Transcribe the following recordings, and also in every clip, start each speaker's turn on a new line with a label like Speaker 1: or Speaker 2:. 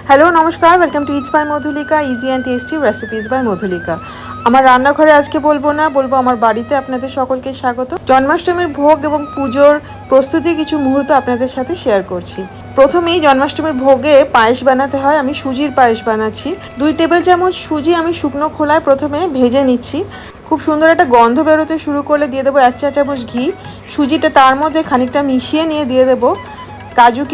Speaker 1: Hello নমস্কার, welcome to it's by Madhulika, easy and tasty recipes by Madhulika. আমার রান্নাঘরে আজকে বলবো না, বলবো আমার বাড়িতে। আপনাদের সকলকে স্বাগত। জন্মাষ্টমীর ভোগ এবং পুজোর প্রস্তুতির কিছু মুহূর্ত আপনাদের সাথে শেয়ার করছি। প্রথমেই জন্মাষ্টমীর ভোগে পায়েস বানাতে হয়। আমি সুজির পায়েস বানাচ্ছি। 2 টেবিল চামচ সুজি আমি শুকনো খোলায় প্রথমে ভেজে নিচ্ছি। খুব সুন্দর একটা গন্ধ বেরোতে শুরু করলে দিয়ে দেবো 1 চা চামচ ঘি। সুজিটা তার মধ্যে খানিকটা মিশিয়ে নিয়ে দিয়ে দেবো কাজু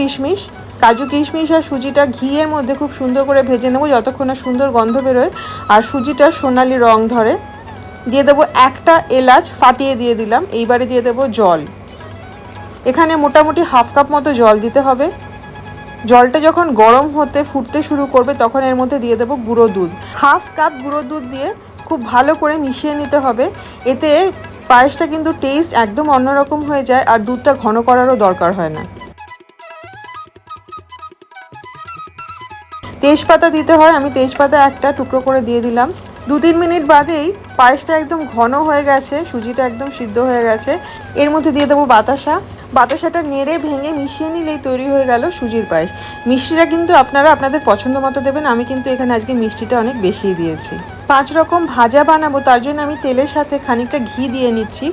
Speaker 1: কিশমিশ আর সুজিটা ঘিয়ের মধ্যে খুব সুন্দর করে ভেজে নেবো যতক্ষণ না সুন্দর গন্ধ বেরোয় আর সুজিটা সোনালি রং ধরে। দিয়ে দেবো একটা এলাচ ফাটিয়ে দিয়ে দিলাম। এইবারে দিয়ে দেবো জল। এখানে মোটামুটি হাফ কাপ মতো জল দিতে হবে। জলটা যখন গরম হতে ফুটতে শুরু করবে তখন এর মধ্যে দিয়ে দেবো গুঁড়ো দুধ। হাফ কাপ গুঁড়ো দুধ দিয়ে খুব ভালো করে মিশিয়ে নিতে হবে। এতে পায়েসটা কিন্তু টেস্ট একদম অন্যরকম হয়ে যায় আর দুধটা ঘন করারও দরকার হয় না। তেজপাতা দিতে হয়, আমি তেজপাতা একটা টুকরো করে দিয়ে দিলাম। 2-3 মিনিট বাদেই পায়েসটা একদম ঘন হয়ে গেছে, সুজিটা একদম সিদ্ধ হয়ে গেছে। এর মধ্যে দিয়ে দেবো বাতাসাটা নেড়ে ভেঙে মিশিয়ে নিলেই তৈরি হয়ে গেল সুজির পায়েস। মিষ্টিটা কিন্তু আপনারা আপনাদের পছন্দ মতো দেবেন। আমি কিন্তু এখানে আজকে মিষ্টিটা অনেক বেশি দিয়েছি। 5 রকম ভাজা বানাবো, তার জন্য আমি তেলের সাথে খানিকটা ঘি দিয়ে নিচ্ছি।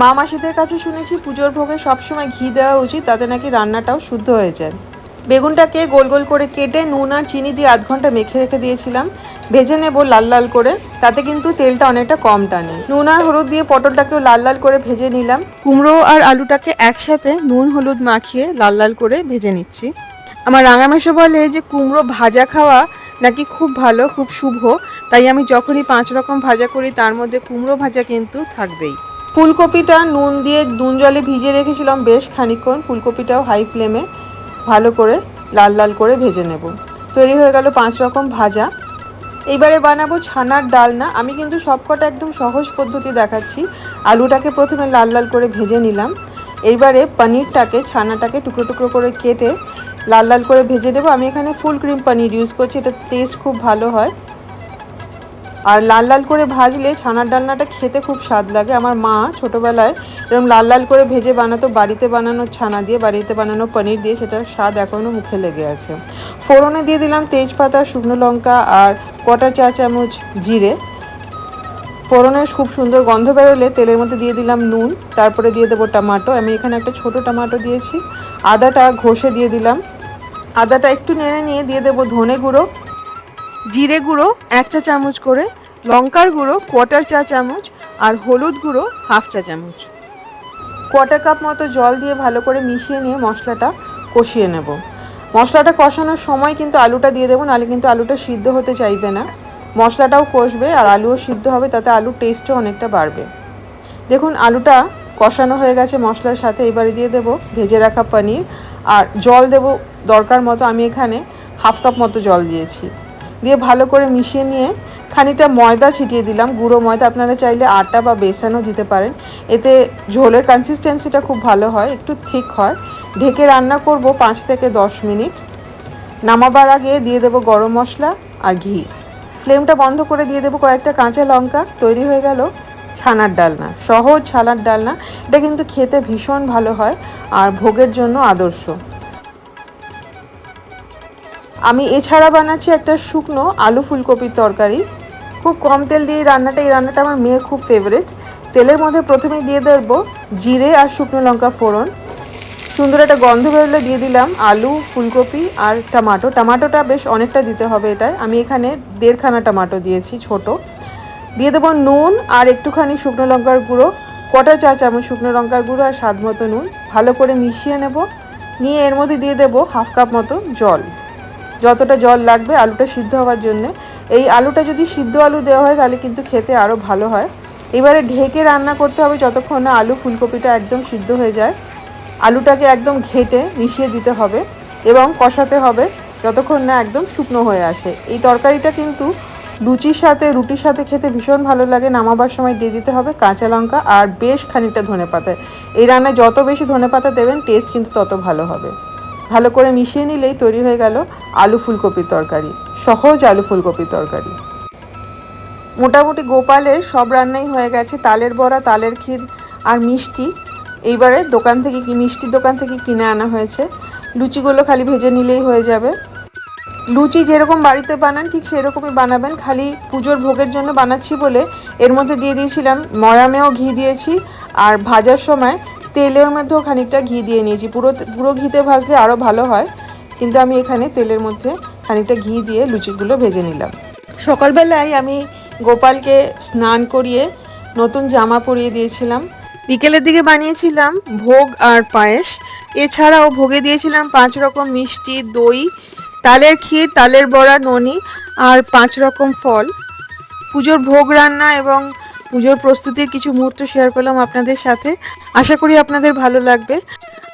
Speaker 1: মা মাসিদের কাছে শুনেছি পুজোর ভোগে সবসময় ঘি দেওয়া উচিত, তাতে নাকি রান্নাটাও শুদ্ধ হয়ে যায়। বেগুনটাকে গোল গোল করে কেটে নুন আর চিনি দিয়ে 1/2 ঘন্টা মেখে রেখে দিয়েছিলাম। ভেজে নেব লাল লাল করে, তাতে কিন্তু তেলটা অনেকটা কম টানে। নুন আর হলুদ দিয়ে পটলটাকেও লাল লাল করে ভেজে নিলাম। কুমড়ো আর আলুটাকে একসাথে নুন হলুদ মাখিয়ে লাল লাল করে ভেজে নিচ্ছি। আমার রাঙামেশো বলে যে কুমড়ো ভাজা খাওয়া নাকি খুব ভালো, খুব শুভ। তাই আমি যখনই 5 রকম ভাজা করি তার মধ্যে কুমড়ো ভাজা কিন্তু থাকবেই। ফুলকপিটা নুন জলে ভিজিয়ে রেখেছিলাম বেশ খানিকক্ষণ। ফুলকপিটাও হাই ফ্লেমে ভালো করে লাল লাল করে ভেজে নেব। তৈরি হয়ে গেল 5 রকম ভাজা। এইবারে বানাবো ছানার ডালনা। আমি কিন্তু সবকটা একদম সহজ পদ্ধতি দেখাচ্ছি। আলুটাকে প্রথমে লাল লাল করে ভেজে নিলাম। এইবারে ছানাটাকে টুকরো টুকরো করে কেটে লাল লাল করে ভেজে নেব। আমি এখানে ফুল ক্রিম পনির ইউজ করছি, এটা টেস্ট খুব ভালো হয়। আর লাল লাল করে ভাজলে ছানার ডালনাটা খেতে খুব স্বাদ লাগে। আমার মা ছোটোবেলায় এরকম লাল লাল করে ভেজে বানাতো, বাড়িতে বানানো ছানা দিয়ে, বাড়িতে বানানো পনির দিয়ে। সেটার স্বাদ এখনও মুখে লেগে আছে। ফোড়নে দিয়ে দিলাম তেজপাতা, শুকনো লঙ্কা আর 1/4 চা চামচ জিরে। ফোড়নের খুব সুন্দর গন্ধ বেরোলে তেলের মধ্যে দিয়ে দিলাম নুন, তারপরে দিয়ে দেবো টমেটো। আমি এখানে একটা ছোটো টমেটো দিয়েছি। আদাটা ঘষে দিয়ে দিলাম। আদাটা একটু নেড়ে নিয়ে দিয়ে দেবো ধনে গুঁড়ো, জিরে গুঁড়ো 1 চা চামচ করে, লঙ্কার গুঁড়ো 1/4 চা চামচ আর হলুদ গুঁড়ো 1/2 চা চামচ। 1/4 কাপ মতো জল দিয়ে ভালো করে মিশিয়ে নিয়ে মশলাটা কষিয়ে নেব। মশলাটা কষানোর সময় কিন্তু আলুটা দিয়ে দেবো, নাহলে কিন্তু আলুটা সিদ্ধ হতে চাইবে না। মশলাটাও কষবে আর আলুও সিদ্ধ হবে, তাতে আলুর টেস্টও অনেকটা বাড়বে। দেখুন আলুটা কষানো হয়ে গেছে মশলার সাথে। এবারে দিয়ে দেবো ভেজে রাখা পনির আর জল দেব দরকার মতো। আমি এখানে 1/2 কাপ মতো জল দিয়েছি। দিয়ে ভালো করে মিশিয়ে নিয়ে খানিকটা ময়দা ছিটিয়ে দিলাম, গুঁড়ো ময়দা। আপনারা চাইলে আটা বা বেসনও দিতে পারেন, এতে ঝোলের কনসিস্টেন্সিটা খুব ভালো হয়, একটু ঠিক হয়। ঢেকে রান্না করব 5 থেকে 10 মিনিট। নামাবার আগে দিয়ে দেবো গরম মশলা আর ঘি। ফ্লেমটা বন্ধ করে দিয়ে দেবো কয়েকটা কাঁচা লঙ্কা। তৈরি হয়ে গেল ছানার ডালনা, সহজ ছানার ডালনা। এটা কিন্তু খেতে ভীষণ ভালো হয় আর ভোগের জন্য আদর্শ। আমি এছাড়া বানাচ্ছি একটা শুকনো আলু ফুলকপির তরকারি। খুব কম তেল দিয়ে এই রান্নাটা আমার মেয়ের খুব ফেভারিট। তেলের মধ্যে প্রথমে দিয়ে দেবো জিরে আর শুকনো লঙ্কা ফোড়ন। সুন্দর একটা গন্ধ বেরোলে দিয়ে দিলাম আলু, ফুলকপি আর টমাটোটা বেশ অনেকটা দিতে হবে এটায়। আমি এখানে 1.5 খানা টমাটো দিয়েছি ছোট। দিয়ে দেবো নুন আর একটুখানি শুকনো লঙ্কার গুঁড়ো, 1/4 চা চামচ শুকনো লঙ্কার গুঁড়ো আর স্বাদ মতো নুন। ভালো করে মিশিয়ে নেব। নিয়ে এর মধ্যে দিয়ে দেবো 1/2 কাপ মতো জল, যতটা জল লাগবে আলুটা সিদ্ধ হওয়ার জন্য। এই আলুটা যদি সিদ্ধ আলু দেওয়া হয় তাহলে কিন্তু খেতে আরও ভালো হয়। এবারে ঢেকে রান্না করতে হবে যতক্ষণ না আলু ফুলকপিটা একদম সিদ্ধ হয়ে যায়। আলুটাকে একদম ঘেটে মিশিয়ে দিতে হবে এবং কষাতে হবে যতক্ষণ না একদম শুকনো হয়ে আসে। এই তরকারিটা কিন্তু রুটির সাথে খেতে ভীষণ ভালো লাগে। নামাবার সময় দিয়ে দিতে হবে কাঁচা লঙ্কা আর বেশ খানিকটা ধনেপাতা। এই রান্নায় যত বেশি ধনেপাতা দেবেন টেস্ট কিন্তু তত ভালো হবে। ভালো করে মিশিয়ে নিলেই তৈরি হয়ে গেল আলু ফুলকপির তরকারি, সহজ আলু ফুলকপির তরকারি। মোটামুটি গোপালের সব রান্নাই হয়ে গেছে। তালের বড়া, তালের ক্ষীর আর মিষ্টি এইবারে মিষ্টির দোকান থেকে কিনে আনা হয়েছে। লুচিগুলো খালি ভেজে নিলেই হয়ে যাবে। লুচি যেরকম বাড়িতে বানান ঠিক সেরকমই বানাবেন, খালি পুজোর ভোগের জন্য বানাচ্ছি বলে এর মধ্যে দিয়ে দিয়েছিলাম ময়ামেও ঘি দিয়েছি, আর ভাজার সময় তেলের মধ্যেও খানিকটা ঘি দিয়ে নিয়েছি। পুরো ঘিতে ভাজলে আরও ভালো হয়, কিন্তু আমি এখানে তেলের মধ্যে খানিকটা ঘি দিয়ে লুচিগুলো ভেজে নিলাম। সকালবেলায় আমি গোপালকে স্নান করিয়ে নতুন জামা পরিয়ে দিয়েছিলাম। বিকেলের দিকে বানিয়েছিলাম ভোগ আর পায়েস, এছাড়াও ভোগে দিয়েছিলাম 5 রকম মিষ্টি, দই, তালের ক্ষীর, তালের বড়া, ননি আর 5 রকম ফল। পুজোর ভোগ রান্না এবং পুজোর প্রস্তুতির কিছু মুহূর্ত শেয়ার করলাম আপনাদের সাথে। আশা করি আপনাদের ভালো লাগবে।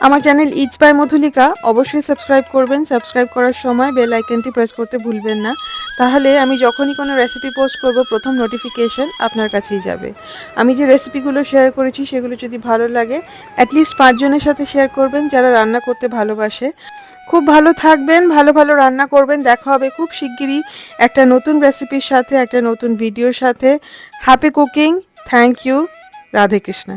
Speaker 1: আমার চ্যানেল ইটস বাই মধুলিকা অবশ্যই সাবস্ক্রাইব করবেন। সাবস্ক্রাইব করার সময় বেল আইকনটি প্রেস করতে ভুলবেন না, তাহলে আমি যখনই কোনো রেসিপি পোস্ট করব প্রথম নোটিফিকেশন আপনার কাছেই যাবে। আমি যে রেসিপিগুলো শেয়ার করেছি সেগুলো যদি ভালো লাগে অ্যাটলিস্ট 5 জনের সাথে শেয়ার করবেন যারা রান্না করতে ভালোবাসে। খুব ভালো থাকবেন, ভালো ভালো রান্না করবেন। দেখা হবে খুব শিগগিরই একটা নতুন রেসিপির সাথে, একটা নতুন ভিডিওর সাথে। Happy cooking. Thank you. Radhe Krishna.